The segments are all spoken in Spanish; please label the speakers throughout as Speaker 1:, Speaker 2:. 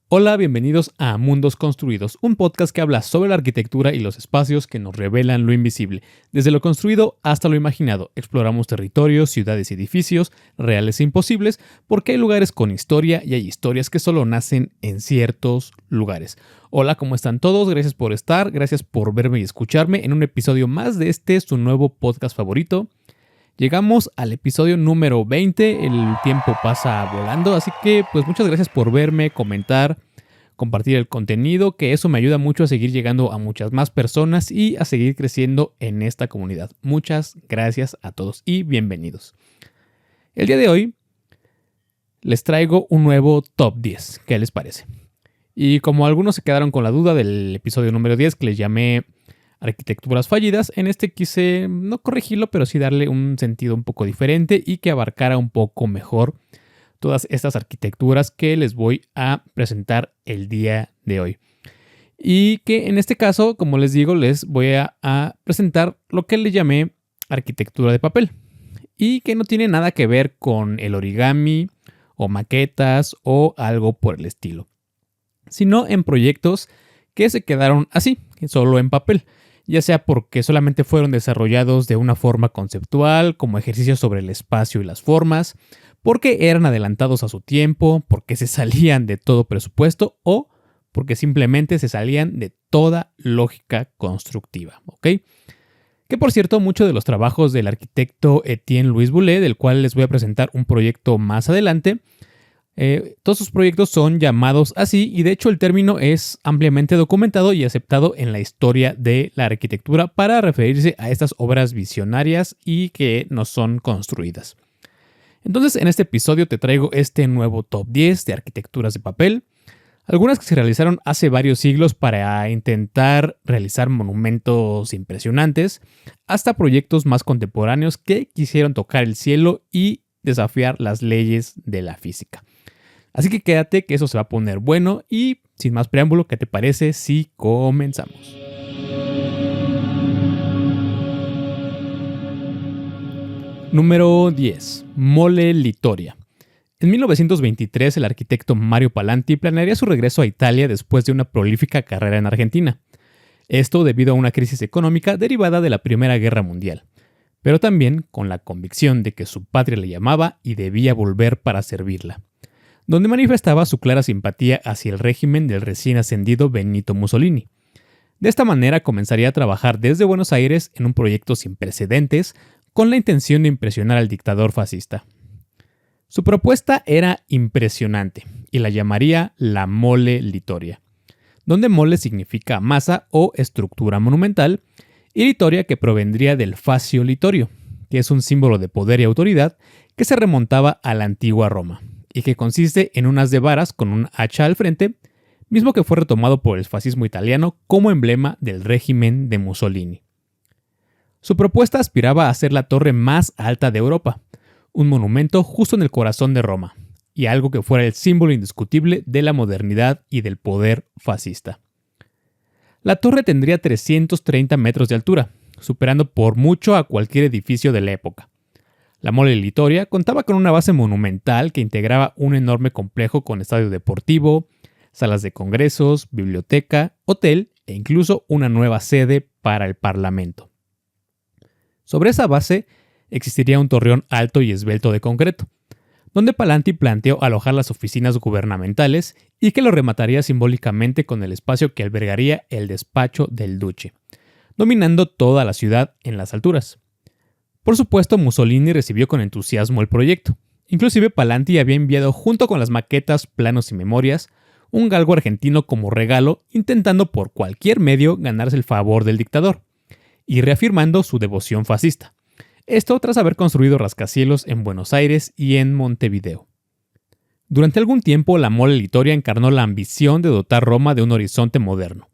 Speaker 1: Hola, bienvenidos a Mundos Construidos, un podcast que habla sobre la arquitectura y los espacios que nos revelan lo invisible. Desde lo construido hasta lo imaginado, exploramos territorios, ciudades y edificios, reales e imposibles, porque hay lugares con historia y hay historias que solo nacen en ciertos lugares. Hola, ¿cómo están todos? Gracias por estar, gracias por verme y escucharme en un episodio más de su nuevo podcast favorito. Llegamos al episodio número 20, el tiempo pasa volando, así que pues muchas gracias por verme, comentar, compartir el contenido, que eso me ayuda mucho a seguir llegando a muchas más personas y a seguir creciendo en esta comunidad. Muchas gracias a todos y bienvenidos. El día de hoy les traigo un nuevo top 10, ¿qué les parece? Y como algunos se quedaron con la duda del episodio número 10 que les llamé Arquitecturas fallidas, en este quise no corregirlo, pero sí darle un sentido un poco diferente y que abarcara un poco mejor todas estas arquitecturas que les voy a presentar el día de hoy. Y que en este caso, como les digo, les voy a presentar lo que le llamé arquitectura de papel y que no tiene nada que ver con el origami o maquetas o algo por el estilo, sino en proyectos que se quedaron así, solo en papel, ya sea porque solamente fueron desarrollados de una forma conceptual, como ejercicios sobre el espacio y las formas, porque eran adelantados a su tiempo, porque se salían de todo presupuesto o porque simplemente se salían de toda lógica constructiva, ¿ok? Que por cierto, muchos de los trabajos del arquitecto Etienne Louis Boulet, del cual les voy a presentar un proyecto más adelante, todos sus proyectos son llamados así y de hecho el término es ampliamente documentado y aceptado en la historia de la arquitectura para referirse a estas obras visionarias y que no son construidas. Entonces en este episodio te traigo este nuevo top 10 de arquitecturas de papel, algunas que se realizaron hace varios siglos para intentar realizar monumentos impresionantes, hasta proyectos más contemporáneos que quisieron tocar el cielo y desafiar las leyes de la física. Así que quédate que eso se va a poner bueno y sin más preámbulo, ¿qué te parece si comenzamos? Número 10. Mole Littoria. En 1923 el arquitecto Mario Palanti planearía su regreso a Italia después de una prolífica carrera en Argentina. Esto debido a una crisis económica derivada de la Primera Guerra Mundial, pero también con la convicción de que su patria le llamaba y debía volver para servirla, donde manifestaba su clara simpatía hacia el régimen del recién ascendido Benito Mussolini. De esta manera comenzaría a trabajar desde Buenos Aires en un proyecto sin precedentes con la intención de impresionar al dictador fascista. Su propuesta era impresionante y la llamaría la Mole Littoria, donde mole significa masa o estructura monumental y Littoria que provendría del fascio litorio, que es un símbolo de poder y autoridad que se remontaba a la antigua Roma y que consiste en un haz de varas con un hacha al frente, mismo que fue retomado por el fascismo italiano como emblema del régimen de Mussolini. Su propuesta aspiraba a ser la torre más alta de Europa, un monumento justo en el corazón de Roma, y algo que fuera el símbolo indiscutible de la modernidad y del poder fascista. La torre tendría 330 metros de altura, superando por mucho a cualquier edificio de la época. La Mole Littoria contaba con una base monumental que integraba un enorme complejo con estadio deportivo, salas de congresos, biblioteca, hotel e incluso una nueva sede para el Parlamento. Sobre esa base existiría un torreón alto y esbelto de concreto, donde Palanti planteó alojar las oficinas gubernamentales y que lo remataría simbólicamente con el espacio que albergaría el despacho del duce, dominando toda la ciudad en las alturas. Por supuesto, Mussolini recibió con entusiasmo el proyecto. Inclusive Palanti había enviado junto con las maquetas, planos y memorias un galgo argentino como regalo, intentando por cualquier medio ganarse el favor del dictador y reafirmando su devoción fascista. Esto tras haber construido rascacielos en Buenos Aires y en Montevideo. Durante algún tiempo, la Mole Littoria encarnó la ambición de dotar Roma de un horizonte moderno.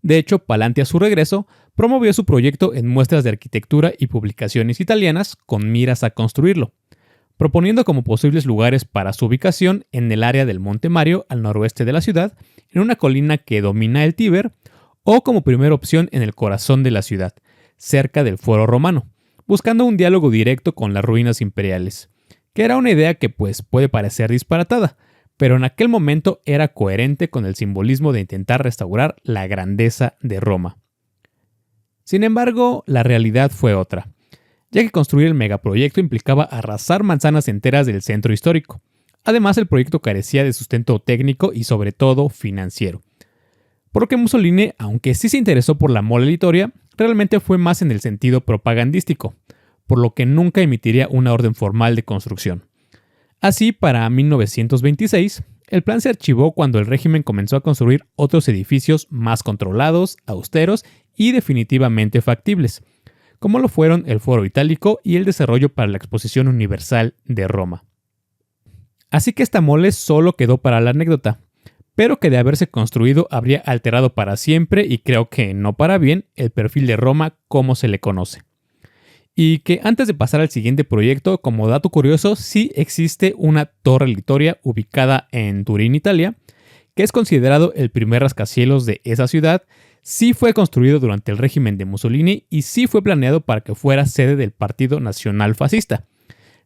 Speaker 1: De hecho, Palanti a su regreso promovió su proyecto en muestras de arquitectura y publicaciones italianas con miras a construirlo, proponiendo como posibles lugares para su ubicación en el área del Monte Mario al noroeste de la ciudad, en una colina que domina el Tíber, o como primera opción en el corazón de la ciudad, cerca del Foro Romano, buscando un diálogo directo con las ruinas imperiales, que era una idea que puede parecer disparatada, pero en aquel momento era coherente con el simbolismo de intentar restaurar la grandeza de Roma. Sin embargo, la realidad fue otra, ya que construir el megaproyecto implicaba arrasar manzanas enteras del centro histórico. Además, el proyecto carecía de sustento técnico y sobre todo financiero. Por lo que Mussolini, aunque sí se interesó por la Mole Litoria, realmente fue más en el sentido propagandístico, por lo que nunca emitiría una orden formal de construcción. Así, para 1926, el plan se archivó cuando el régimen comenzó a construir otros edificios más controlados, austeros y definitivamente factibles, como lo fueron el Foro Itálico y el desarrollo para la Exposición Universal de Roma. Así que esta mole solo quedó para la anécdota, pero que de haberse construido habría alterado para siempre y creo que no para bien el perfil de Roma como se le conoce. Y que antes de pasar al siguiente proyecto, como dato curioso, sí existe una torre Litoria ubicada en Turín, Italia, que es considerado el primer rascacielos de esa ciudad. Sí fue construido durante el régimen de Mussolini y sí fue planeado para que fuera sede del Partido Nacional Fascista.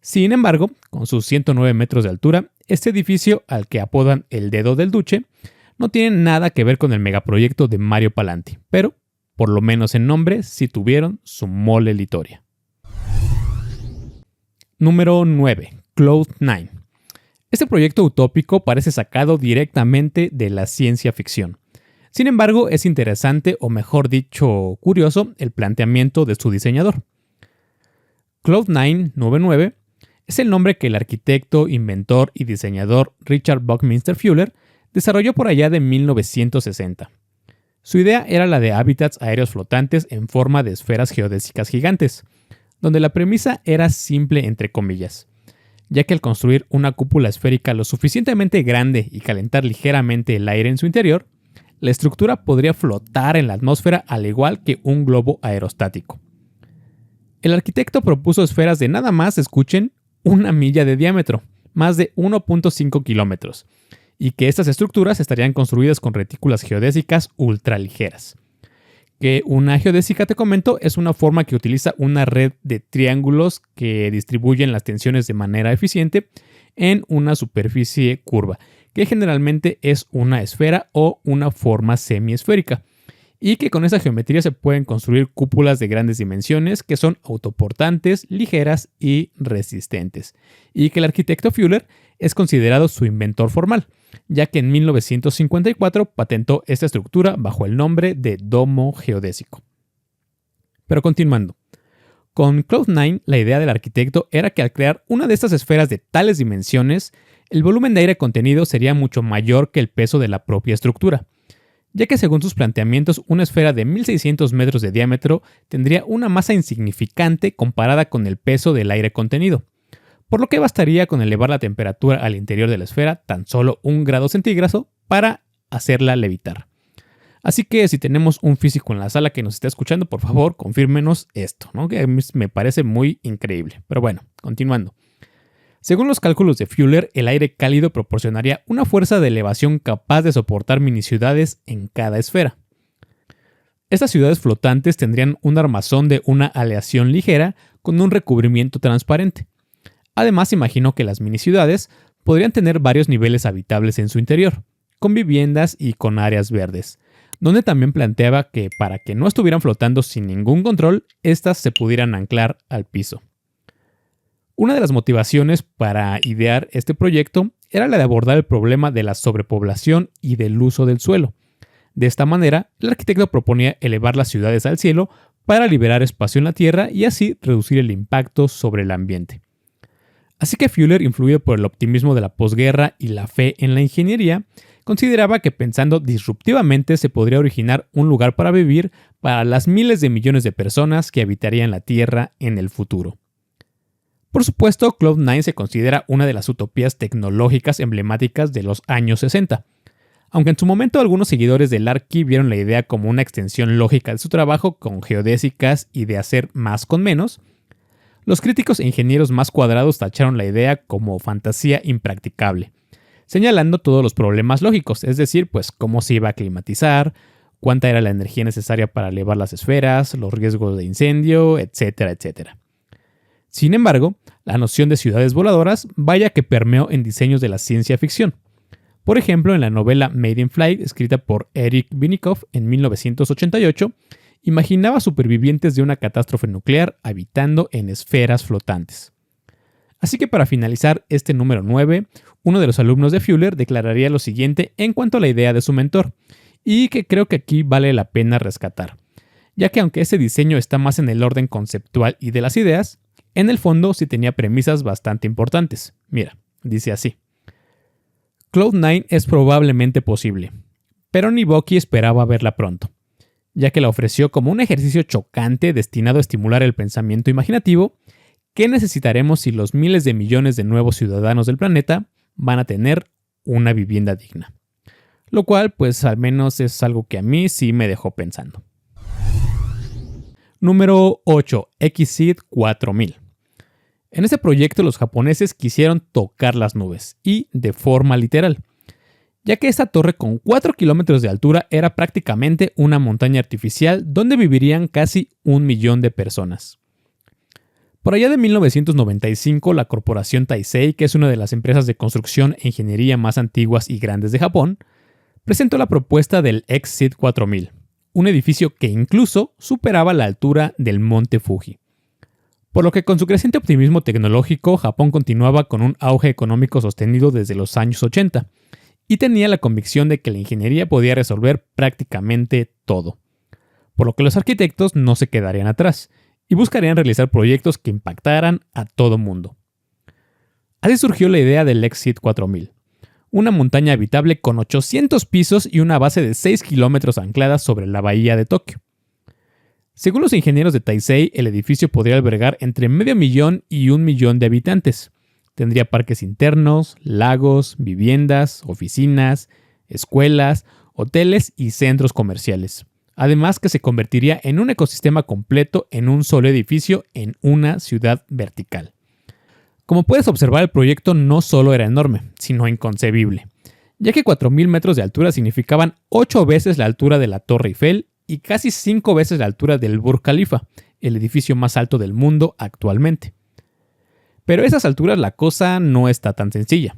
Speaker 1: Sin embargo, con sus 109 metros de altura, este edificio, al que apodan el Dedo del Duce, no tiene nada que ver con el megaproyecto de Mario Palanti, pero, por lo menos en nombre, sí tuvieron su Mole Litoria. Número 9. Cloud9. Este proyecto utópico parece sacado directamente de la ciencia ficción. Sin embargo, es interesante, o mejor dicho, curioso, el planteamiento de su diseñador. Cloud9 es el nombre que el arquitecto, inventor y diseñador Richard Buckminster Fuller desarrolló por allá de 1960. Su idea era la de hábitats aéreos flotantes en forma de esferas geodésicas gigantes, donde la premisa era simple entre comillas, ya que al construir una cúpula esférica lo suficientemente grande y calentar ligeramente el aire en su interior, la estructura podría flotar en la atmósfera al igual que un globo aerostático. El arquitecto propuso esferas de nada más, escuchen, 1 milla de diámetro, más de 1.5 kilómetros, y que estas estructuras estarían construidas con retículas geodésicas ultraligeras. Que una geodésica, te comento, es una forma que utiliza una red de triángulos que distribuyen las tensiones de manera eficiente en una superficie curva, que generalmente es una esfera o una forma semiesférica, y que con esa geometría se pueden construir cúpulas de grandes dimensiones que son autoportantes, ligeras y resistentes, y que el arquitecto Fuller es considerado su inventor formal, ya que en 1954 patentó esta estructura bajo el nombre de domo geodésico. Pero continuando, con Cloud9 la idea del arquitecto era que al crear una de estas esferas de tales dimensiones, el volumen de aire contenido sería mucho mayor que el peso de la propia estructura, ya que según sus planteamientos una esfera de 1600 metros de diámetro tendría una masa insignificante comparada con el peso del aire contenido, por lo que bastaría con elevar la temperatura al interior de la esfera tan solo 1 grado centígrado para hacerla levitar. Así que si tenemos un físico en la sala que nos está escuchando, por favor, confírmenos esto, ¿no? Que a mí me parece muy increíble. Pero bueno, continuando. Según los cálculos de Fuller, el aire cálido proporcionaría una fuerza de elevación capaz de soportar miniciudades en cada esfera. Estas ciudades flotantes tendrían un armazón de una aleación ligera con un recubrimiento transparente. Además, imaginó que las miniciudades podrían tener varios niveles habitables en su interior, con viviendas y con áreas verdes, donde también planteaba que para que no estuvieran flotando sin ningún control, éstas se pudieran anclar al piso. Una de las motivaciones para idear este proyecto era la de abordar el problema de la sobrepoblación y del uso del suelo. De esta manera, el arquitecto proponía elevar las ciudades al cielo para liberar espacio en la tierra y así reducir el impacto sobre el ambiente. Así que Fuller, influido por el optimismo de la posguerra y la fe en la ingeniería, consideraba que pensando disruptivamente se podría originar un lugar para vivir para las miles de millones de personas que habitarían la Tierra en el futuro. Por supuesto, Cloud9 se considera una de las utopías tecnológicas emblemáticas de los años 60. Aunque en su momento algunos seguidores del Arqui vieron la idea como una extensión lógica de su trabajo con geodésicas y de hacer más con menos, los críticos e ingenieros más cuadrados tacharon la idea como fantasía impracticable, señalando todos los problemas lógicos, es decir, pues cómo se iba a climatizar, cuánta era la energía necesaria para elevar las esferas, los riesgos de incendio, etcétera, etcétera. Sin embargo, la noción de ciudades voladoras vaya que permeó en diseños de la ciencia ficción. Por ejemplo, en la novela Made in Flight, escrita por Eric Vinikoff en 1988, imaginaba supervivientes de una catástrofe nuclear habitando en esferas flotantes. Así que para finalizar este número 9, uno de los alumnos de Fuller declararía lo siguiente en cuanto a la idea de su mentor, y que creo que aquí vale la pena rescatar, ya que aunque ese diseño está más en el orden conceptual y de las ideas, en el fondo sí tenía premisas bastante importantes. Mira, dice así: Cloud9 es probablemente posible, pero ni Bucky esperaba verla pronto, ya que la ofreció como un ejercicio chocante destinado a estimular el pensamiento imaginativo que necesitaremos si los miles de millones de nuevos ciudadanos del planeta van a tener una vivienda digna. Lo cual, pues al menos es algo que a mí sí me dejó pensando. Número 8. Exceed 4000. En este proyecto los japoneses quisieron tocar las nubes, y de forma literal, ya que esta torre con 4 kilómetros de altura era prácticamente una montaña artificial donde vivirían casi 1 millón de personas. Por allá de 1995, la corporación Taisei, que es una de las empresas de construcción e ingeniería más antiguas y grandes de Japón, presentó la propuesta del Exceed 4000, un edificio que incluso superaba la altura del monte Fuji. Por lo que con su creciente optimismo tecnológico, Japón continuaba con un auge económico sostenido desde los años 80, y tenía la convicción de que la ingeniería podía resolver prácticamente todo. Por lo que los arquitectos no se quedarían atrás, y buscarían realizar proyectos que impactaran a todo mundo. Así surgió la idea del Exceed 4000, una montaña habitable con 800 pisos y una base de 6 kilómetros anclada sobre la bahía de Tokio. Según los ingenieros de Taisei, el edificio podría albergar entre 500,000 y 1 millón de habitantes. Tendría parques internos, lagos, viviendas, oficinas, escuelas, hoteles y centros comerciales. Además que se convertiría en un ecosistema completo en un solo edificio en una ciudad vertical. Como puedes observar, el proyecto no solo era enorme, sino inconcebible, ya que 4000 metros de altura significaban 8 veces la altura de la Torre Eiffel y casi 5 veces la altura del Burj Khalifa, el edificio más alto del mundo actualmente. Pero a esas alturas la cosa no está tan sencilla,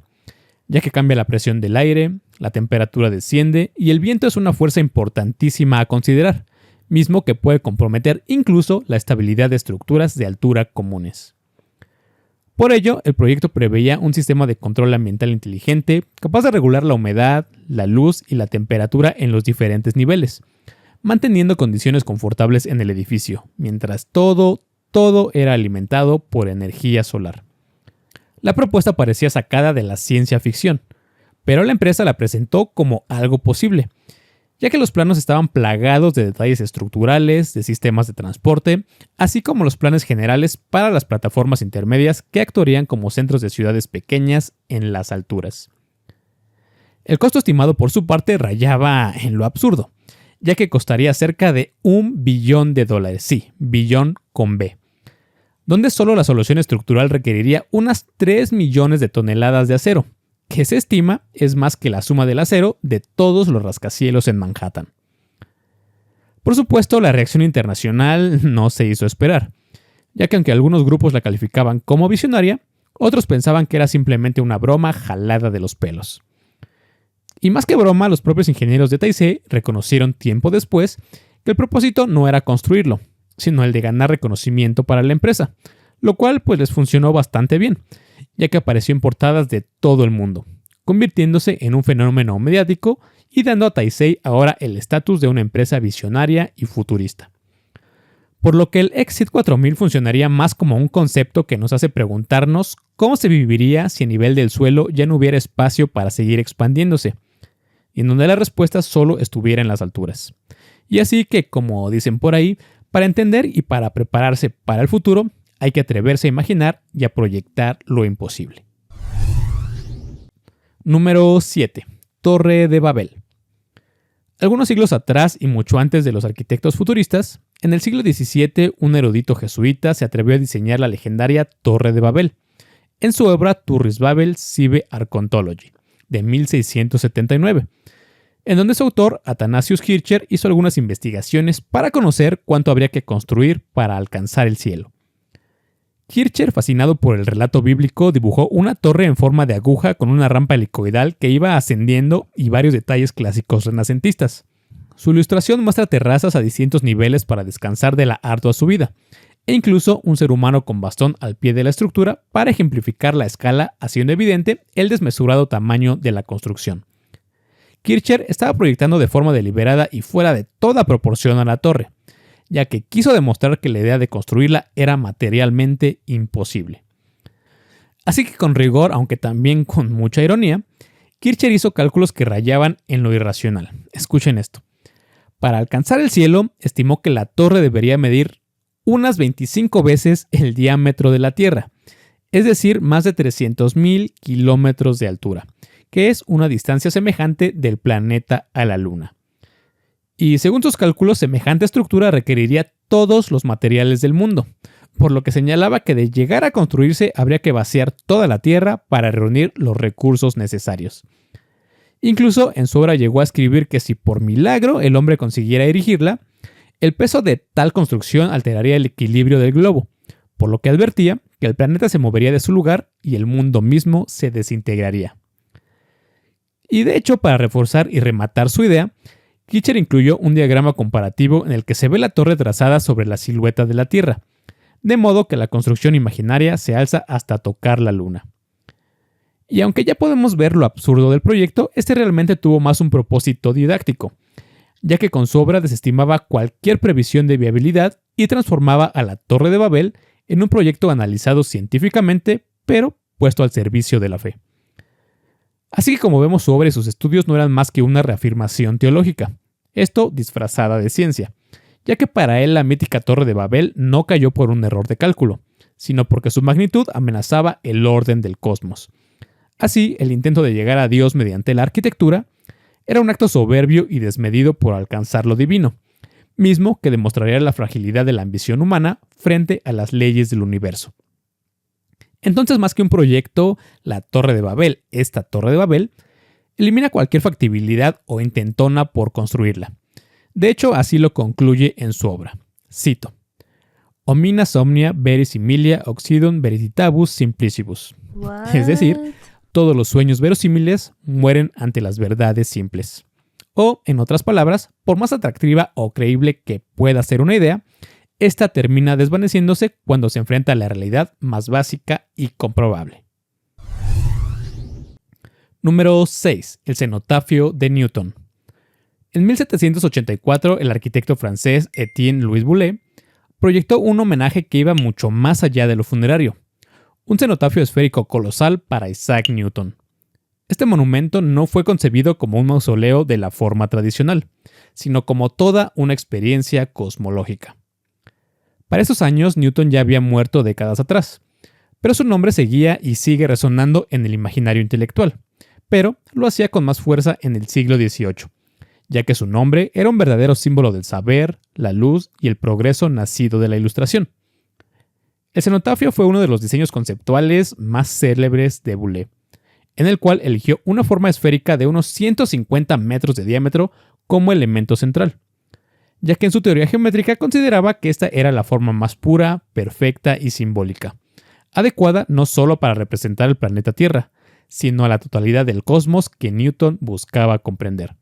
Speaker 1: ya que cambia la presión del aire, la temperatura desciende y el viento es una fuerza importantísima a considerar, mismo que puede comprometer incluso la estabilidad de estructuras de altura comunes. Por ello, el proyecto preveía un sistema de control ambiental inteligente capaz de regular la humedad, la luz y la temperatura en los diferentes niveles, manteniendo condiciones confortables en el edificio, mientras todo era alimentado por energía solar. La propuesta parecía sacada de la ciencia ficción, pero la empresa la presentó como algo posible, ya que los planos estaban plagados de detalles estructurales, de sistemas de transporte, así como los planes generales para las plataformas intermedias que actuarían como centros de ciudades pequeñas en las alturas. El costo estimado por su parte rayaba en lo absurdo, ya que costaría cerca de $1 billón, sí, billón con B, donde solo la solución estructural requeriría unas 3 millones de toneladas de acero, que se estima es más que la suma del acero de todos los rascacielos en Manhattan. Por supuesto, la reacción internacional no se hizo esperar, ya que aunque algunos grupos la calificaban como visionaria, otros pensaban que era simplemente una broma jalada de los pelos. Y más que broma, los propios ingenieros de Taisei reconocieron tiempo después que el propósito no era construirlo, sino el de ganar reconocimiento para la empresa, lo cual pues les funcionó bastante bien, ya que apareció en portadas de todo el mundo, convirtiéndose en un fenómeno mediático y dando a Taisei ahora el estatus de una empresa visionaria y futurista. Por lo que el Exceed 4000 funcionaría más como un concepto que nos hace preguntarnos cómo se viviría si a nivel del suelo ya no hubiera espacio para seguir expandiéndose, y en donde la respuesta solo estuviera en las alturas. Y así que, como dicen por ahí, para entender y para prepararse para el futuro, hay que atreverse a imaginar y a proyectar lo imposible. Número 7. Torre de Babel. Algunos siglos atrás y mucho antes de los arquitectos futuristas, en el siglo XVII un erudito jesuita se atrevió a diseñar la legendaria Torre de Babel, en su obra Turris Babel Sive Archontology, de 1679, en donde su autor, Athanasius Kircher, hizo algunas investigaciones para conocer cuánto habría que construir para alcanzar el cielo. Kircher, fascinado por el relato bíblico, dibujó una torre en forma de aguja con una rampa helicoidal que iba ascendiendo y varios detalles clásicos renacentistas. Su ilustración muestra terrazas a distintos niveles para descansar de la ardua subida, e incluso un ser humano con bastón al pie de la estructura para ejemplificar la escala, haciendo evidente el desmesurado tamaño de la construcción. Kircher estaba proyectando de forma deliberada y fuera de toda proporción a la torre, ya que quiso demostrar que la idea de construirla era materialmente imposible. Así que con rigor, aunque también con mucha ironía, Kircher hizo cálculos que rayaban en lo irracional. Escuchen esto. Para alcanzar el cielo, estimó que la torre debería medir unas 25 veces el diámetro de la Tierra, es decir, más de 300.000 kilómetros de altura, que es una distancia semejante del planeta a la Luna. Y según sus cálculos, semejante estructura requeriría todos los materiales del mundo, por lo que señalaba que de llegar a construirse habría que vaciar toda la Tierra para reunir los recursos necesarios. Incluso en su obra llegó a escribir que si por milagro el hombre consiguiera erigirla, el peso de tal construcción alteraría el equilibrio del globo, por lo que advertía que el planeta se movería de su lugar y el mundo mismo se desintegraría. Y de hecho, para reforzar y rematar su idea, Kircher incluyó un diagrama comparativo en el que se ve la torre trazada sobre la silueta de la Tierra, de modo que la construcción imaginaria se alza hasta tocar la Luna. Y aunque ya podemos ver lo absurdo del proyecto, este realmente tuvo más un propósito didáctico, ya que con su obra desestimaba cualquier previsión de viabilidad y transformaba a la Torre de Babel en un proyecto analizado científicamente, pero puesto al servicio de la fe. Así que como vemos, su obra y sus estudios no eran más que una reafirmación teológica, esto disfrazada de ciencia, ya que para él la mítica Torre de Babel no cayó por un error de cálculo, sino porque su magnitud amenazaba el orden del cosmos. Así, el intento de llegar a Dios mediante la arquitectura era un acto soberbio y desmedido por alcanzar lo divino, mismo que demostraría la fragilidad de la ambición humana frente a las leyes del universo. Entonces, más que un proyecto, la Torre de Babel, esta Torre de Babel, elimina cualquier factibilidad o intentona por construirla. De hecho, así lo concluye en su obra. Cito: Omnia somnia verisimilia occidum veritatis simplicibus.
Speaker 2: What?
Speaker 1: Es decir, todos los sueños verosímiles mueren ante las verdades simples. O, en otras palabras, por más atractiva o creíble que pueda ser una idea, esta termina desvaneciéndose cuando se enfrenta a la realidad más básica y comprobable. Número 6. El cenotafio de Newton. En 1784, el arquitecto francés Étienne Louis Boulle proyectó un homenaje que iba mucho más allá de lo funerario. Un cenotafio esférico colosal para Isaac Newton. Este monumento no fue concebido como un mausoleo de la forma tradicional, sino como toda una experiencia cosmológica. Para esos años, Newton ya había muerto décadas atrás, pero su nombre seguía y sigue resonando en el imaginario intelectual, pero lo hacía con más fuerza en el siglo XVIII, ya que su nombre era un verdadero símbolo del saber, la luz y el progreso nacido de la Ilustración. El cenotafio fue uno de los diseños conceptuales más célebres de Boulle, en el cual eligió una forma esférica de unos 150 metros de diámetro como elemento central, ya que en su teoría geométrica consideraba que esta era la forma más pura, perfecta y simbólica, adecuada no solo para representar el planeta Tierra, sino a la totalidad del cosmos que Newton buscaba comprender.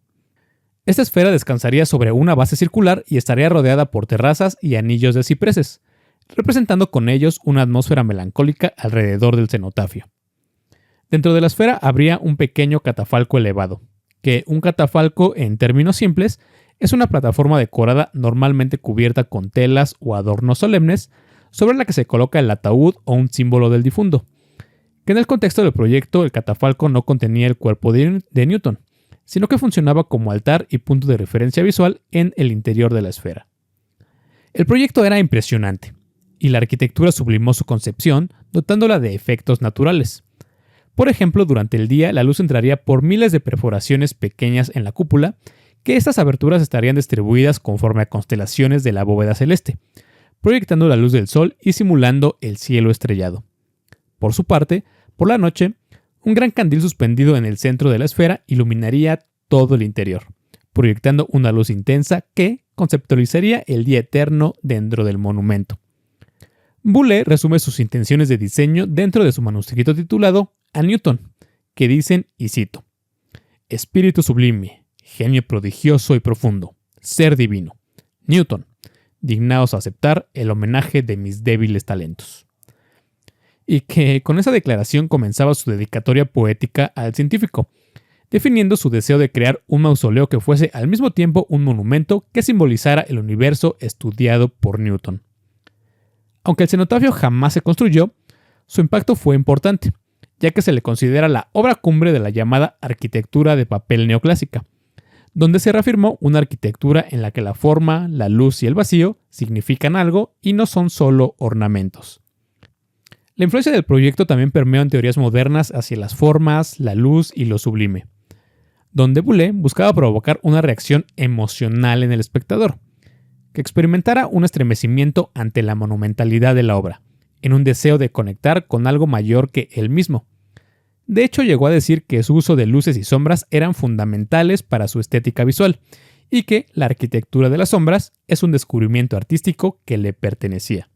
Speaker 1: Esta esfera descansaría sobre una base circular y estaría rodeada por terrazas y anillos de cipreses, representando con ellos una atmósfera melancólica alrededor del cenotafio. Dentro de la esfera habría un pequeño catafalco elevado, que un catafalco, en términos simples, es una plataforma decorada normalmente cubierta con telas o adornos solemnes sobre la que se coloca el ataúd o un símbolo del difunto, que en el contexto del proyecto el catafalco no contenía el cuerpo de Newton, sino que funcionaba como altar y punto de referencia visual en el interior de la esfera. El proyecto era impresionante, y la arquitectura sublimó su concepción dotándola de efectos naturales. Por ejemplo, durante el día la luz entraría por miles de perforaciones pequeñas en la cúpula, que estas aberturas estarían distribuidas conforme a constelaciones de la bóveda celeste, proyectando la luz del sol y simulando el cielo estrellado. Por su parte, por la noche, un gran candil suspendido en el centro de la esfera iluminaría todo el interior, proyectando una luz intensa que conceptualizaría el día eterno dentro del monumento. Boole resume sus intenciones de diseño dentro de su manuscrito titulado A Newton, que dicen, y cito: espíritu sublime, genio prodigioso y profundo, ser divino, Newton, dignaos aceptar el homenaje de mis débiles talentos. Y que con esa declaración comenzaba su dedicatoria poética al científico, definiendo su deseo de crear un mausoleo que fuese al mismo tiempo un monumento que simbolizara el universo estudiado por Newton. Aunque el cenotafio jamás se construyó, su impacto fue importante, ya que se le considera la obra cumbre de la llamada arquitectura de papel neoclásica, donde se reafirmó una arquitectura en la que la forma, la luz y el vacío significan algo y no son solo ornamentos. La influencia del proyecto también permeó en teorías modernas hacia las formas, la luz y lo sublime, donde Boole buscaba provocar una reacción emocional en el espectador, que experimentara un estremecimiento ante la monumentalidad de la obra, en un deseo de conectar con algo mayor que él mismo. De hecho, llegó a decir que su uso de luces y sombras eran fundamentales para su estética visual, y que la arquitectura de las sombras es un descubrimiento artístico que le pertenecía.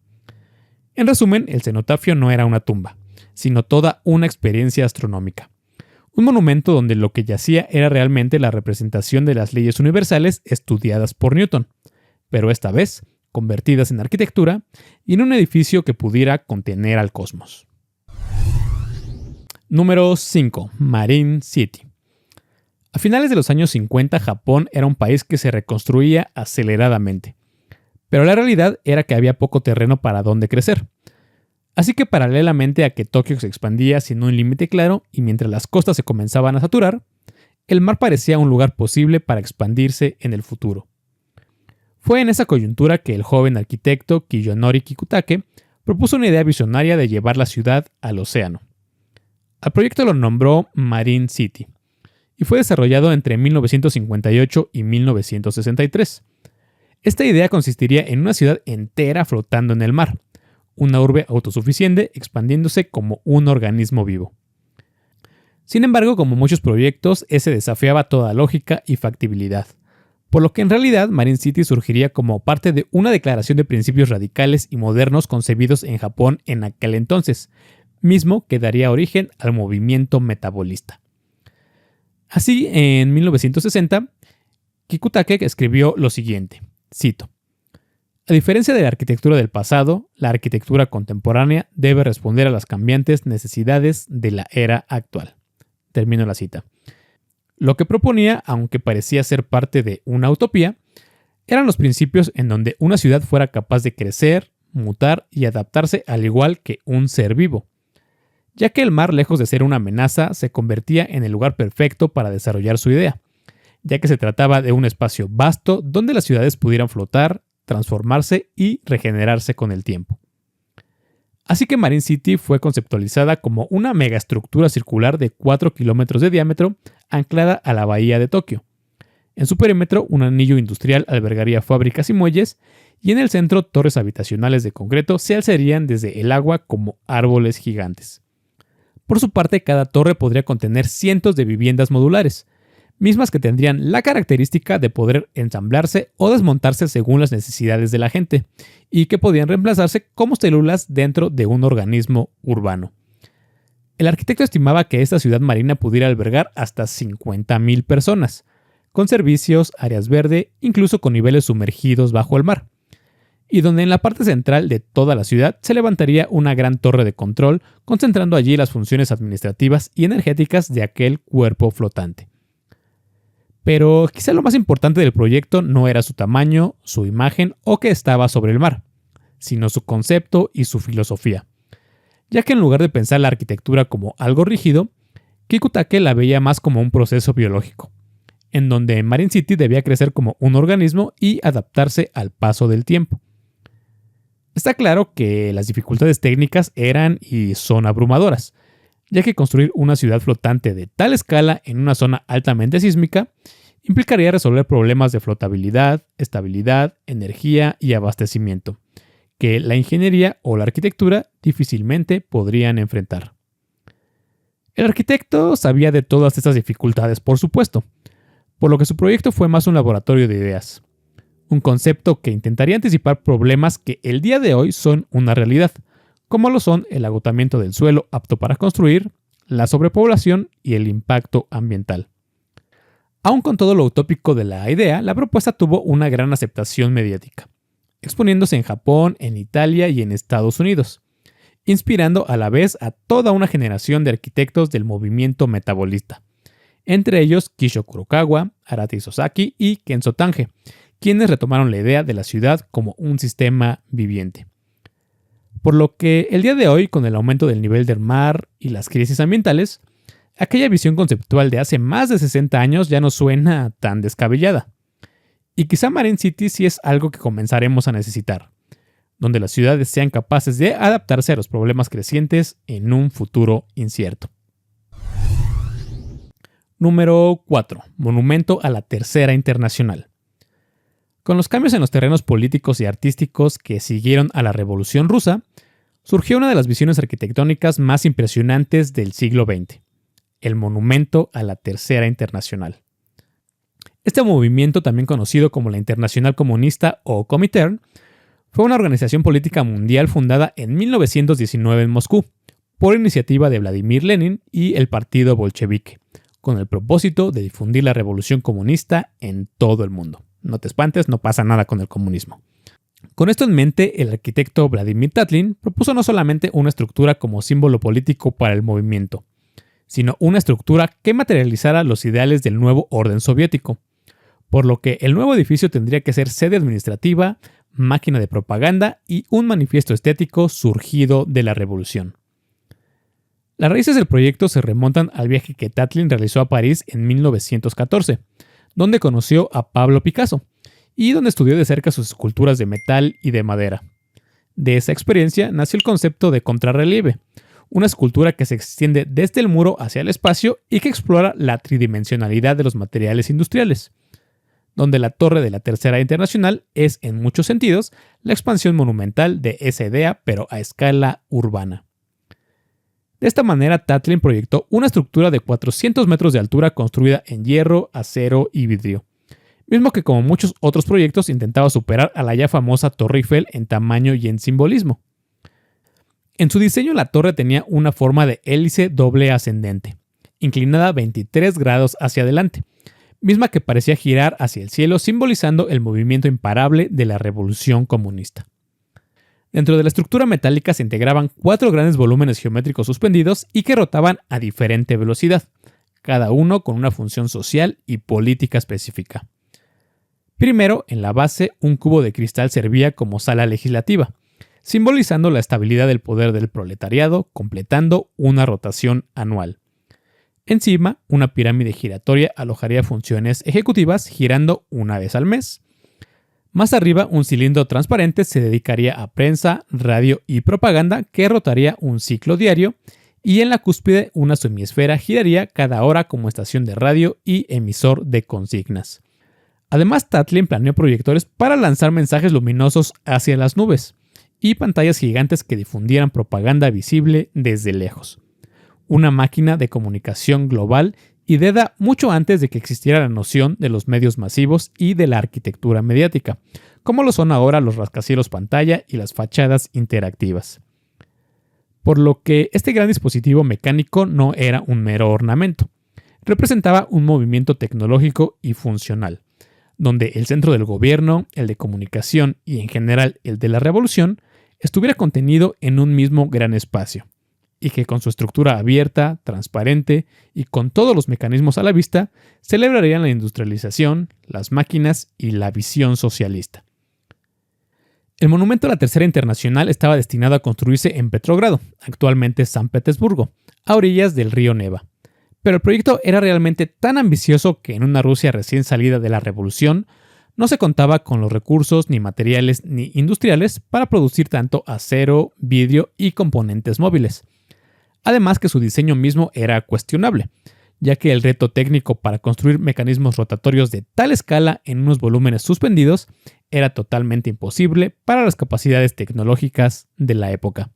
Speaker 1: En resumen, el cenotafio no era una tumba, sino toda una experiencia astronómica. Un monumento donde lo que yacía era realmente la representación de las leyes universales estudiadas por Newton, pero esta vez convertidas en arquitectura y en un edificio que pudiera contener al cosmos. Número 5. Marine City. A finales de los años 50, Japón era un país que se reconstruía aceleradamente, pero la realidad era que había poco terreno para donde crecer. Así que paralelamente a que Tokio se expandía sin un límite claro y mientras las costas se comenzaban a saturar, el mar parecía un lugar posible para expandirse en el futuro. Fue en esa coyuntura que el joven arquitecto Kiyonori Kikutake propuso una idea visionaria de llevar la ciudad al océano. Al proyecto lo nombró Marine City y fue desarrollado entre 1958 y 1963. Esta idea consistiría en una ciudad entera flotando en el mar, una urbe autosuficiente expandiéndose como un organismo vivo. Sin embargo, como muchos proyectos, ese desafiaba toda lógica y factibilidad, por lo que en realidad Marine City surgiría como parte de una declaración de principios radicales y modernos concebidos en Japón en aquel entonces, mismo que daría origen al movimiento metabolista. Así, en 1960, Kikutake escribió lo siguiente, cito: a diferencia de la arquitectura del pasado, la arquitectura contemporánea debe responder a las cambiantes necesidades de la era actual. Termino la cita. Lo que proponía, aunque parecía ser parte de una utopía, eran los principios en donde una ciudad fuera capaz de crecer, mutar y adaptarse al igual que un ser vivo, ya que el mar, lejos de ser una amenaza, se convertía en el lugar perfecto para desarrollar su idea, ya que se trataba de un espacio vasto donde las ciudades pudieran flotar, transformarse y regenerarse con el tiempo. Así que Marine City fue conceptualizada como una megaestructura circular de 4 kilómetros de diámetro anclada a la bahía de Tokio. En su perímetro, un anillo industrial albergaría fábricas y muelles, y en el centro, torres habitacionales de concreto se alzarían desde el agua como árboles gigantes. Por su parte, cada torre podría contener cientos de viviendas modulares, mismas que tendrían la característica de poder ensamblarse o desmontarse según las necesidades de la gente, y que podían reemplazarse como células dentro de un organismo urbano. El arquitecto estimaba que esta ciudad marina pudiera albergar hasta 50,000 personas, con servicios, áreas verde, incluso con niveles sumergidos bajo el mar, y donde en la parte central de toda la ciudad se levantaría una gran torre de control, concentrando allí las funciones administrativas y energéticas de aquel cuerpo flotante. Pero quizá lo más importante del proyecto no era su tamaño, su imagen o que estaba sobre el mar, sino su concepto y su filosofía, ya que en lugar de pensar la arquitectura como algo rígido, Kikutake la veía más como un proceso biológico, en donde Marine City debía crecer como un organismo y adaptarse al paso del tiempo. Está claro que las dificultades técnicas eran y son abrumadoras, ya que construir una ciudad flotante de tal escala en una zona altamente sísmica implicaría resolver problemas de flotabilidad, estabilidad, energía y abastecimiento, que la ingeniería o la arquitectura difícilmente podrían enfrentar. El arquitecto sabía de todas estas dificultades, por supuesto, por lo que su proyecto fue más un laboratorio de ideas. un concepto que intentaría anticipar problemas que el día de hoy son una realidad, como lo son el agotamiento del suelo apto para construir, la sobrepoblación y el impacto ambiental. Aun con todo lo utópico de la idea, la propuesta tuvo una gran aceptación mediática, exponiéndose en Japón, en Italia y en Estados Unidos, inspirando a la vez a toda una generación de arquitectos del movimiento metabolista, entre ellos Kishio Kurokawa, Arata Sasaki y Kenzo Tange, quienes retomaron la idea de la ciudad como un sistema viviente. Por lo que el día de hoy, con el aumento del nivel del mar y las crisis ambientales, aquella visión conceptual de hace más de 60 años ya no suena tan descabellada. Y quizá Marine City sí es algo que comenzaremos a necesitar, donde las ciudades sean capaces de adaptarse a los problemas crecientes en un futuro incierto. Número 4. Monumento a la Tercera Internacional. Con los cambios en los terrenos políticos y artísticos que siguieron a la Revolución Rusa, surgió una de las visiones arquitectónicas más impresionantes del siglo XX, el Monumento a la Tercera Internacional. Este movimiento, también conocido como la Internacional Comunista o Comintern, fue una organización política mundial fundada en 1919 en Moscú, por iniciativa de Vladimir Lenin y el partido bolchevique, con el propósito de difundir la revolución comunista en todo el mundo. No te espantes, no pasa nada con el comunismo. Con esto en mente, el arquitecto Vladimir Tatlin propuso no solamente una estructura como símbolo político para el movimiento, sino una estructura que materializara los ideales del nuevo orden soviético, por lo que el nuevo edificio tendría que ser sede administrativa, máquina de propaganda y un manifiesto estético surgido de la revolución. Las raíces del proyecto se remontan al viaje que Tatlin realizó a París en 1914, donde conoció a Pablo Picasso y donde estudió de cerca sus esculturas de metal y de madera. De esa experiencia nació el concepto de contrarrelieve, una escultura que se extiende desde el muro hacia el espacio y que explora la tridimensionalidad de los materiales industriales, donde la Torre de la Tercera Internacional es, en muchos sentidos, la expansión monumental de esa idea, pero a escala urbana. De esta manera, Tatlin proyectó una estructura de 400 metros de altura construida en hierro, acero y vidrio, mismo que como muchos otros proyectos intentaba superar a la ya famosa Torre Eiffel en tamaño y en simbolismo. En su diseño, la torre tenía una forma de hélice doble ascendente, inclinada 23 grados hacia adelante, misma que parecía girar hacia el cielo, simbolizando el movimiento imparable de la revolución comunista. Dentro de la estructura metálica se integraban 4 grandes volúmenes geométricos suspendidos y que rotaban a diferente velocidad, cada uno con una función social y política específica. Primero, en la base, un cubo de cristal servía como sala legislativa, simbolizando la estabilidad del poder del proletariado, completando una rotación anual. Encima, una pirámide giratoria alojaría funciones ejecutivas girando una vez al mes. Más arriba, un cilindro transparente se dedicaría a prensa, radio y propaganda que rotaría un ciclo diario, y en la cúspide una semiesfera giraría cada hora como estación de radio y emisor de consignas. Además, Tatlin planeó proyectores para lanzar mensajes luminosos hacia las nubes y pantallas gigantes que difundieran propaganda visible desde lejos. Una máquina de comunicación global ideada mucho antes de que existiera la noción de los medios masivos y de la arquitectura mediática, como lo son ahora los rascacielos pantalla y las fachadas interactivas. Por lo que este gran dispositivo mecánico no era un mero ornamento, representaba un movimiento tecnológico y funcional, donde el centro del gobierno, el de comunicación y en general el de la revolución estuviera contenido en un mismo gran espacio, y que con su estructura abierta, transparente y con todos los mecanismos a la vista, celebrarían la industrialización, las máquinas y la visión socialista. El monumento a la Tercera Internacional estaba destinado a construirse en Petrogrado, actualmente San Petersburgo, a orillas del río Neva. Pero el proyecto era realmente tan ambicioso que en una Rusia recién salida de la revolución, no se contaba con los recursos ni materiales ni industriales para producir tanto acero, vidrio y componentes móviles. Además que su diseño mismo era cuestionable, ya que el reto técnico para construir mecanismos rotatorios de tal escala en unos volúmenes suspendidos era totalmente imposible para las capacidades tecnológicas de la época.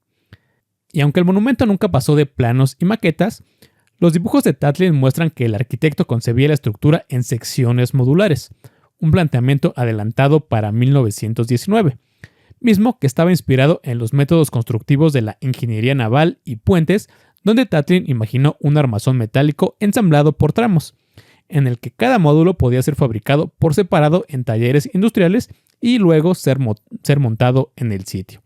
Speaker 1: Y aunque el monumento nunca pasó de planos y maquetas, los dibujos de Tatlin muestran que el arquitecto concebía la estructura en secciones modulares, un planteamiento adelantado para 1919, mismo que estaba inspirado en los métodos constructivos de la ingeniería naval y puentes, donde Tatlin imaginó un armazón metálico ensamblado por tramos, en el que cada módulo podía ser fabricado por separado en talleres industriales y luego ser montado en el sitio.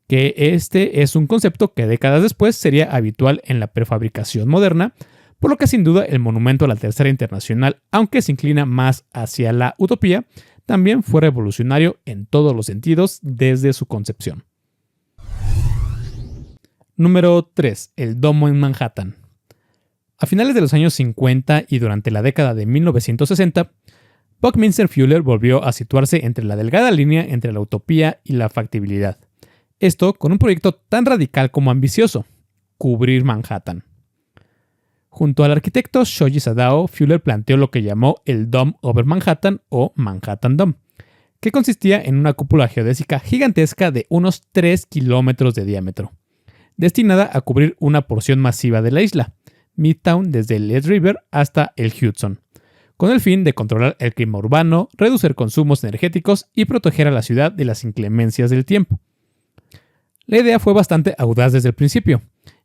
Speaker 1: Que este es un concepto que décadas después sería habitual en la prefabricación moderna, por lo que sin duda el monumento a la Tercera Internacional, aunque se inclina más hacia la utopía, también fue revolucionario en todos los sentidos desde su concepción. Número 3. El Domo en Manhattan. A finales de los años 50 y durante la década de 1960, Buckminster Fuller volvió a situarse entre la delgada línea entre la utopía y la factibilidad. Esto con un proyecto tan radical como ambicioso: cubrir Manhattan. Junto al arquitecto Shoji Sadao, Fuller planteó lo que llamó el Dome over Manhattan o Manhattan Dome, que consistía en una cúpula geodésica gigantesca de unos 3 kilómetros de diámetro, destinada a cubrir una porción masiva de la isla, Midtown desde el East River hasta el Hudson, con el fin de controlar el clima urbano, reducir consumos energéticos y proteger a la ciudad de las inclemencias del tiempo. La idea fue bastante audaz desde el principio,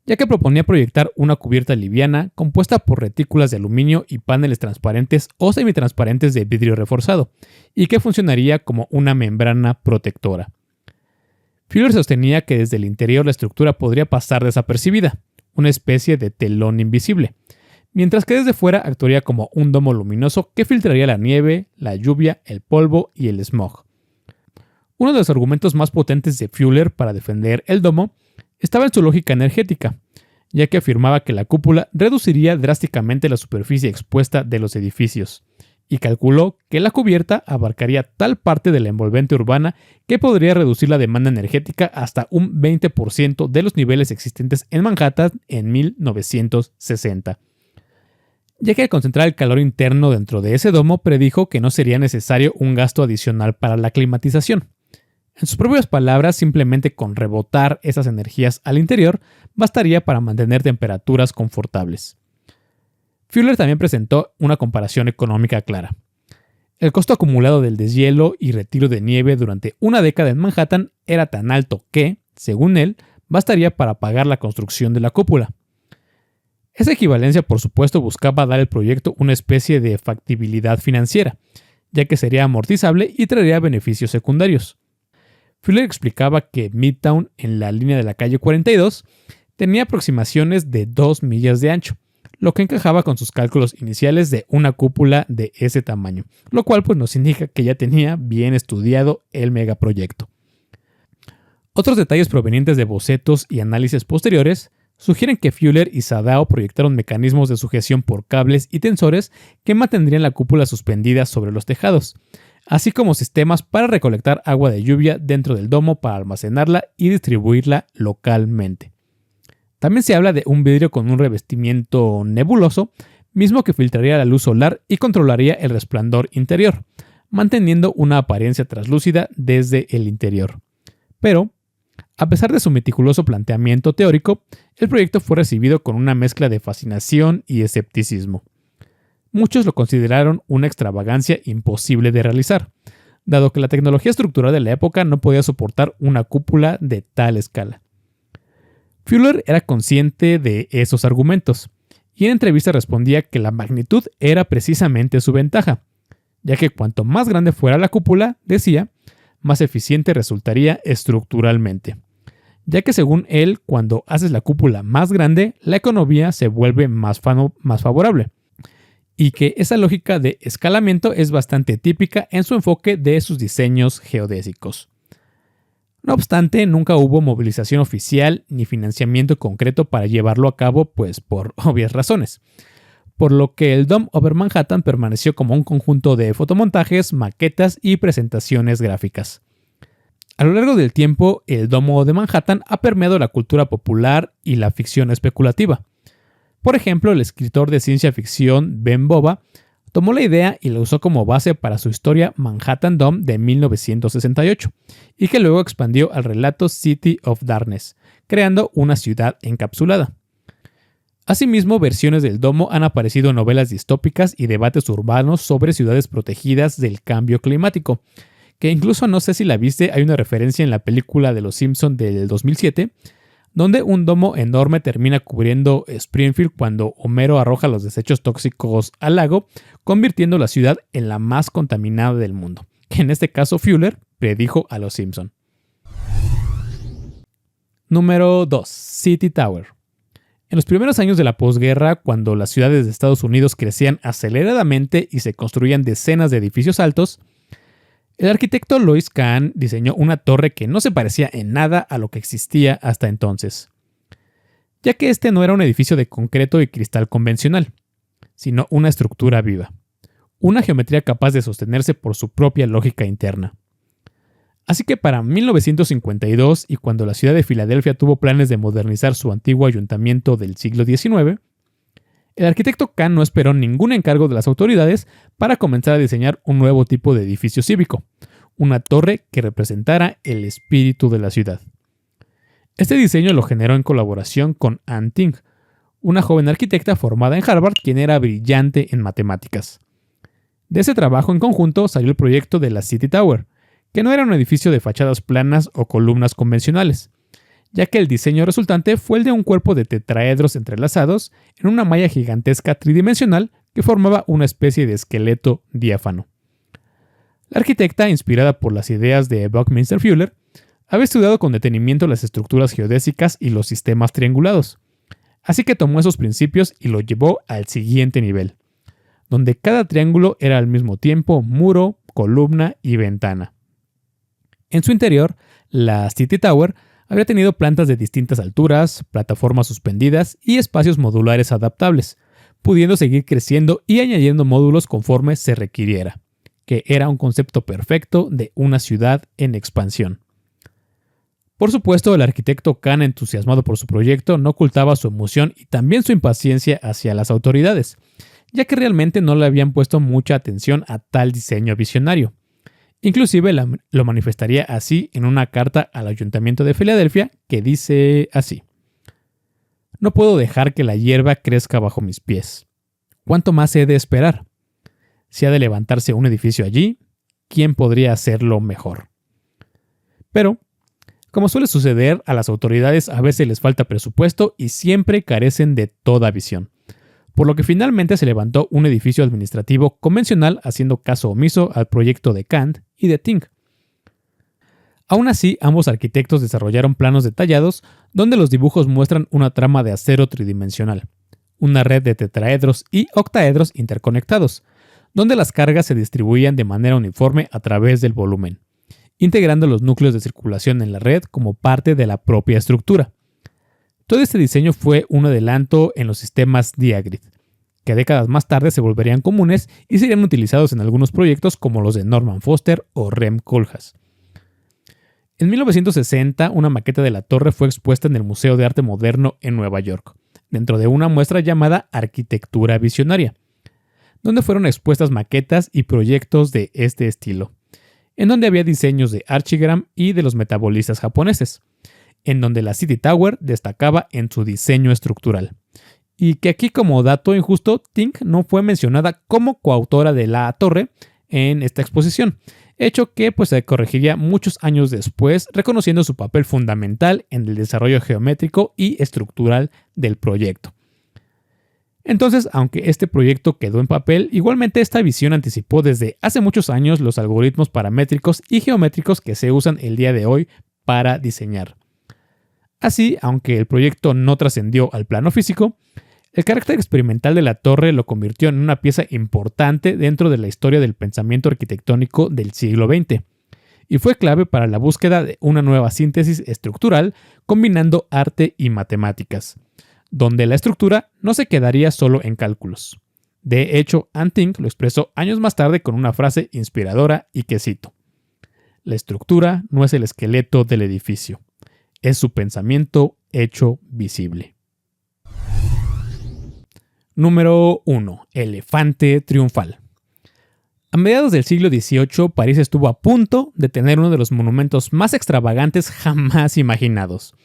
Speaker 1: ya que proponía proyectar una cubierta liviana compuesta por retículas de aluminio y paneles transparentes o semitransparentes de vidrio reforzado, y que funcionaría como una membrana protectora. Fuller sostenía que desde el interior la estructura podría pasar desapercibida, una especie de telón invisible, mientras que desde fuera actuaría como un domo luminoso que filtraría la nieve, la lluvia, el polvo y el smog. Uno de los argumentos más potentes de Fuller para defender el domo estaba en su lógica energética, ya que afirmaba que la cúpula reduciría drásticamente la superficie expuesta de los edificios, y calculó que la cubierta abarcaría tal parte de la envolvente urbana que podría reducir la demanda energética hasta un 20% de los niveles existentes en Manhattan en 1960. Ya que al concentrar el calor interno dentro de ese domo predijo que no sería necesario un gasto adicional para la climatización. En sus propias palabras, simplemente con rebotar esas energías al interior bastaría para mantener temperaturas confortables. Fuller también presentó una comparación económica clara. El costo acumulado del deshielo y retiro de nieve durante una década en Manhattan era tan alto que, según él, bastaría para pagar la construcción de la cúpula. Esa equivalencia, por supuesto, buscaba dar al proyecto una especie de factibilidad financiera, ya que sería amortizable y traería beneficios secundarios. Fuller explicaba que Midtown, en la línea de la calle 42, tenía aproximaciones de 2 millas de ancho, lo que encajaba con sus cálculos iniciales de una cúpula de ese tamaño, lo cual pues nos indica que ya tenía bien estudiado el megaproyecto. Otros detalles provenientes de bocetos y análisis posteriores sugieren que Fuller y Sadao proyectaron mecanismos de sujeción por cables y tensores que mantendrían la cúpula suspendida sobre los tejados, así como sistemas para recolectar agua de lluvia dentro del domo para almacenarla y distribuirla localmente. También se habla de un vidrio con un revestimiento nebuloso, mismo que filtraría la luz solar y controlaría el resplandor interior, manteniendo una apariencia translúcida desde el interior. Pero, a pesar de su meticuloso planteamiento teórico, el proyecto fue recibido con una mezcla de fascinación y escepticismo. Muchos lo consideraron una extravagancia imposible de realizar, dado que la tecnología estructural de la época no podía soportar una cúpula de tal escala. Fuller era consciente de esos argumentos, y en entrevistas respondía que la magnitud era precisamente su ventaja, ya que cuanto más grande fuera la cúpula, decía, más eficiente resultaría estructuralmente, ya que según él, cuando haces la cúpula más grande, la economía se vuelve más favorable, y que esa lógica de escalamiento es bastante típica en su enfoque de sus diseños geodésicos. No obstante, nunca hubo movilización oficial ni financiamiento concreto para llevarlo a cabo, pues por obvias razones, por lo que el Dome over Manhattan permaneció como un conjunto de fotomontajes, maquetas y presentaciones gráficas. A lo largo del tiempo, el Domo de Manhattan ha permeado la cultura popular y la ficción especulativa. Por ejemplo, el escritor de ciencia ficción Ben Bova tomó la idea y la usó como base para su historia Manhattan Dome de 1968, y que luego expandió al relato City of Darkness, creando una ciudad encapsulada. Asimismo, versiones del domo han aparecido en novelas distópicas y debates urbanos sobre ciudades protegidas del cambio climático, que incluso no sé si la viste, hay una referencia en la película de Los Simpson del 2007, donde un domo enorme termina cubriendo Springfield cuando Homero arroja los desechos tóxicos al lago, convirtiendo la ciudad en la más contaminada del mundo, que en este caso Fuller predijo a Los Simpson. Número 2. City Tower. En los primeros años de la posguerra, cuando las ciudades de Estados Unidos crecían aceleradamente y se construían decenas de edificios altos, el arquitecto Lois Kahn diseñó una torre que no se parecía en nada a lo que existía hasta entonces, ya que este no era un edificio de concreto y cristal convencional, sino una estructura viva, una geometría capaz de sostenerse por su propia lógica interna. Así que para 1952, y cuando la ciudad de Filadelfia tuvo planes de modernizar su antiguo ayuntamiento del siglo XIX, el arquitecto Kahn no esperó ningún encargo de las autoridades para comenzar a diseñar un nuevo tipo de edificio cívico, una torre que representara el espíritu de la ciudad. Este diseño lo generó en colaboración con Anne Ting, una joven arquitecta formada en Harvard quien era brillante en matemáticas. De ese trabajo en conjunto salió el proyecto de la City Tower, que no era un edificio de fachadas planas o columnas convencionales, ya que el diseño resultante fue el de un cuerpo de tetraedros entrelazados en una malla gigantesca tridimensional que formaba una especie de esqueleto diáfano. La arquitecta, inspirada por las ideas de Buckminster Fuller, había estudiado con detenimiento las estructuras geodésicas y los sistemas triangulados, así que tomó esos principios y lo llevó al siguiente nivel, donde cada triángulo era al mismo tiempo muro, columna y ventana. En su interior, la City Tower habría tenido plantas de distintas alturas, plataformas suspendidas y espacios modulares adaptables, pudiendo seguir creciendo y añadiendo módulos conforme se requiriera, que era un concepto perfecto de una ciudad en expansión. Por supuesto, el arquitecto Kahn, entusiasmado por su proyecto, no ocultaba su emoción y también su impaciencia hacia las autoridades, ya que realmente no le habían puesto mucha atención a tal diseño visionario. Inclusive lo manifestaría así en una carta al Ayuntamiento de Filadelfia que dice así: «No puedo dejar que la hierba crezca bajo mis pies. ¿Cuánto más he de esperar? Si ha de levantarse un edificio allí, ¿quién podría hacerlo mejor?». Pero, como suele suceder, a las autoridades a veces les falta presupuesto y siempre carecen de toda visión, por lo que finalmente se levantó un edificio administrativo convencional haciendo caso omiso al proyecto de Kant y de Ting. Aún así, ambos arquitectos desarrollaron planos detallados donde los dibujos muestran una trama de acero tridimensional, una red de tetraedros y octaedros interconectados, donde las cargas se distribuían de manera uniforme a través del volumen, integrando los núcleos de circulación en la red como parte de la propia estructura. Todo este diseño fue un adelanto en los sistemas Diagrid, que décadas más tarde se volverían comunes y serían utilizados en algunos proyectos como los de Norman Foster o Rem Koolhaas. En 1960, una maqueta de la torre fue expuesta en el Museo de Arte Moderno en Nueva York, dentro de una muestra llamada Arquitectura Visionaria, donde fueron expuestas maquetas y proyectos de este estilo, en donde había diseños de Archigram y de los metabolistas japoneses, en donde la City Tower destacaba en su diseño estructural. Y que aquí, como dato injusto, Ting no fue mencionada como coautora de la torre en esta exposición, hecho que se corregiría muchos años después, reconociendo su papel fundamental en el desarrollo geométrico y estructural del proyecto. Entonces, aunque este proyecto quedó en papel, igualmente esta visión anticipó desde hace muchos años los algoritmos paramétricos y geométricos que se usan el día de hoy para diseñar. Así, aunque el proyecto no trascendió al plano físico, el carácter experimental de la torre lo convirtió en una pieza importante dentro de la historia del pensamiento arquitectónico del siglo XX, y fue clave para la búsqueda de una nueva síntesis estructural combinando arte y matemáticas, donde la estructura no se quedaría solo en cálculos. De hecho, Anne Ting lo expresó años más tarde con una frase inspiradora y que cito: «La estructura no es el esqueleto del edificio, es su pensamiento hecho visible». Número 1. Elefante triunfal. A mediados del siglo XVIII, París estuvo a punto de tener uno de los monumentos más extravagantes jamás imaginados.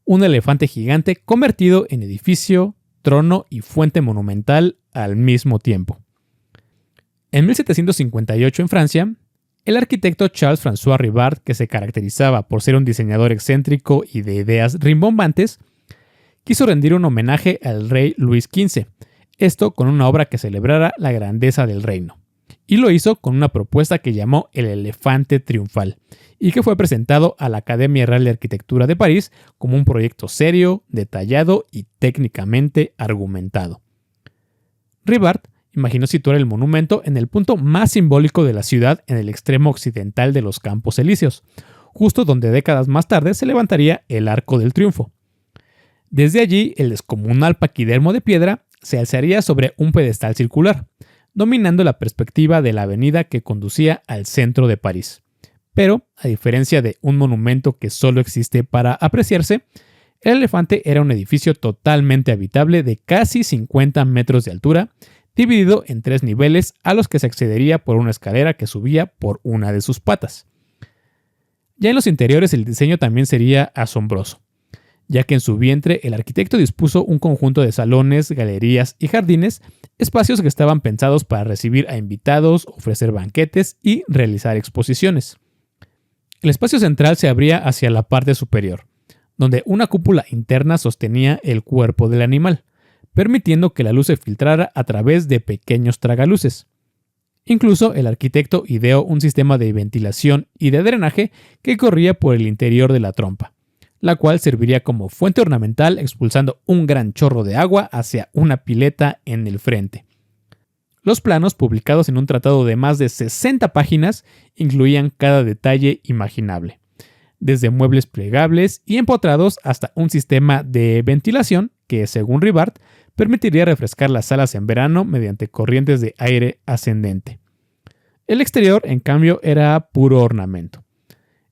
Speaker 1: Un elefante gigante convertido en edificio, trono y fuente monumental al mismo tiempo. En 1758 en Francia, el arquitecto Charles-François Rivard, que se caracterizaba por ser un diseñador excéntrico y de ideas rimbombantes, quiso rendir un homenaje al rey Luis XV, esto con una obra que celebrara la grandeza del reino. Y lo hizo con una propuesta que llamó el Elefante Triunfal, y que fue presentado a la Academia Real de Arquitectura de París como un proyecto serio, detallado y técnicamente argumentado. Rivard imaginó situar el monumento en el punto más simbólico de la ciudad en el extremo occidental de los Campos Elíseos, justo donde décadas más tarde se levantaría el Arco del Triunfo. Desde allí, el descomunal paquidermo de piedra se alzaría sobre un pedestal circular, dominando la perspectiva de la avenida que conducía al centro de París. Pero, a diferencia de un monumento que solo existe para apreciarse, el Elefante era un edificio totalmente habitable de casi 50 metros de altura, dividido en 3 niveles a los que se accedería por una escalera que subía por una de sus patas. Ya en los interiores el diseño también sería asombroso, ya que en su vientre el arquitecto dispuso un conjunto de salones, galerías y jardines, espacios que estaban pensados para recibir a invitados, ofrecer banquetes y realizar exposiciones. El espacio central se abría hacia la parte superior, donde una cúpula interna sostenía el cuerpo del animal, permitiendo que la luz se filtrara a través de pequeños tragaluces. Incluso el arquitecto ideó un sistema de ventilación y de drenaje que corría por el interior de la trompa, la cual serviría como fuente ornamental expulsando un gran chorro de agua hacia una pileta en el frente. Los planos, publicados en un tratado de más de 60 páginas, incluían cada detalle imaginable, desde muebles plegables y empotrados hasta un sistema de ventilación que, según Rivard, permitiría refrescar las salas en verano mediante corrientes de aire ascendente. El exterior, en cambio, era puro ornamento.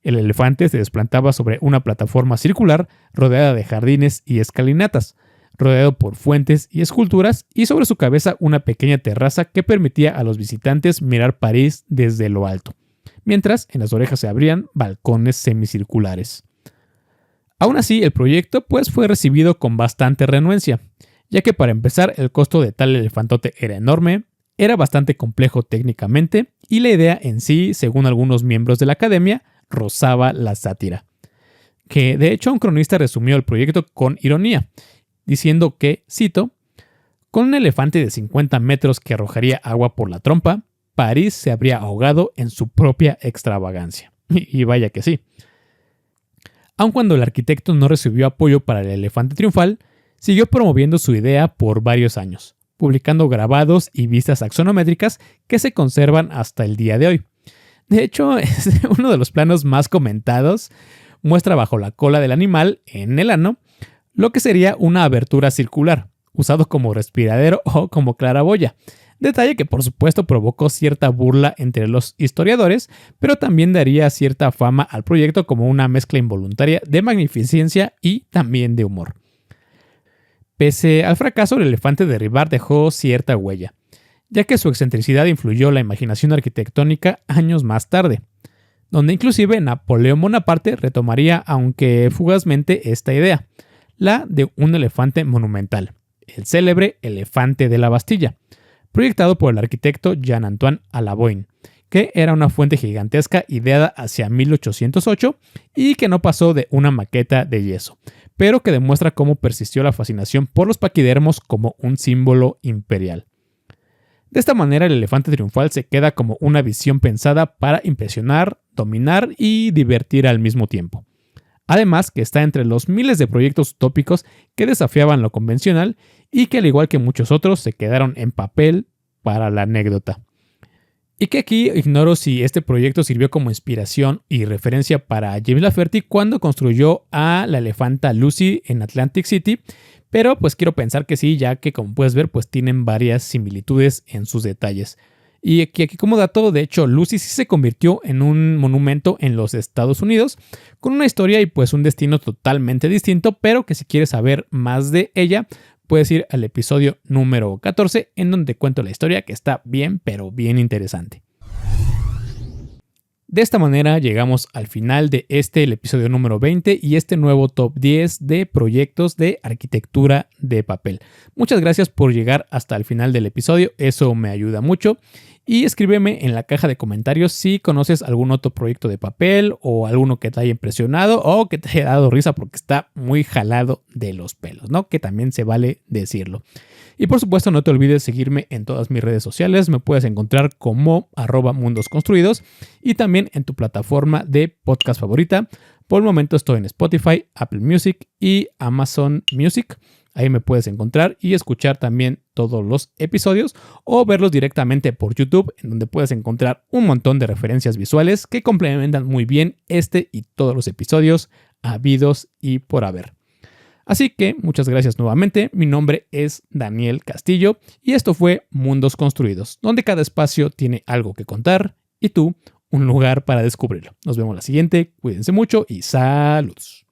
Speaker 1: El elefante se desplantaba sobre una plataforma circular rodeada de jardines y escalinatas, rodeado por fuentes y esculturas, y sobre su cabeza una pequeña terraza que permitía a los visitantes mirar París desde lo alto, mientras en las orejas se abrían balcones semicirculares. Aún así, el proyecto fue recibido con bastante renuencia, ya que para empezar el costo de tal elefantote era enorme, era bastante complejo técnicamente, y la idea en sí, según algunos miembros de la academia, rozaba la sátira. Que de hecho un cronista resumió el proyecto con ironía, diciendo que, cito, con un elefante de 50 metros que arrojaría agua por la trompa, París se habría ahogado en su propia extravagancia. Y vaya que sí. Aun cuando el arquitecto no recibió apoyo para el elefante triunfal, siguió promoviendo su idea por varios años, publicando grabados y vistas axonométricas que se conservan hasta el día de hoy. De hecho, es uno de los planos más comentados. Muestra bajo la cola del animal, en el ano, lo que sería una abertura circular, usado como respiradero o como claraboya. Detalle que por supuesto provocó cierta burla entre los historiadores, pero también daría cierta fama al proyecto como una mezcla involuntaria de magnificencia y también de humor. Pese al fracaso, el elefante de Rivard dejó cierta huella, ya que su excentricidad influyó la imaginación arquitectónica años más tarde, donde inclusive Napoleón Bonaparte retomaría, aunque fugazmente, esta idea, la de un elefante monumental, el célebre elefante de la Bastilla, proyectado por el arquitecto Jean-Antoine Alaboin, que era una fuente gigantesca ideada hacia 1808 y que no pasó de una maqueta de yeso, pero que demuestra cómo persistió la fascinación por los paquidermos como un símbolo imperial. De esta manera, el elefante triunfal se queda como una visión pensada para impresionar, dominar y divertir al mismo tiempo. Además, que está entre los miles de proyectos utópicos que desafiaban lo convencional y que, al igual que muchos otros, se quedaron en papel para la anécdota. Y que aquí ignoro si este proyecto sirvió como inspiración y referencia para James Lafferty cuando construyó a la elefanta Lucy en Atlantic City, pero pues quiero pensar que sí, ya que como puedes ver pues tienen varias similitudes en sus detalles. Y aquí como dato, de hecho Lucy sí se convirtió en un monumento en los Estados Unidos, con una historia y pues un destino totalmente distinto, pero que si quieres saber más de ella, puedes ir al episodio número 14, en donde cuento la historia que está bien, pero bien interesante. De esta manera llegamos al final de el episodio número 20 y este nuevo top 10 de proyectos de arquitectura de papel. Muchas gracias por llegar hasta el final del episodio, eso me ayuda mucho. Y escríbeme en la caja de comentarios si conoces algún otro proyecto de papel o alguno que te haya impresionado o que te haya dado risa porque está muy jalado de los pelos, ¿no? Que también se vale decirlo. Y por supuesto no te olvides seguirme en todas mis redes sociales, me puedes encontrar como @mundosconstruidos y también en tu plataforma de podcast favorita. Por el momento estoy en Spotify, Apple Music y Amazon Music. Ahí me puedes encontrar y escuchar también todos los episodios o verlos directamente por YouTube, en donde puedes encontrar un montón de referencias visuales que complementan muy bien y todos los episodios habidos y por haber. Así que muchas gracias nuevamente, mi nombre es Daniel Castillo y esto fue Mundos Construidos, donde cada espacio tiene algo que contar y tú un lugar para descubrirlo. Nos vemos la siguiente, cuídense mucho y saludos.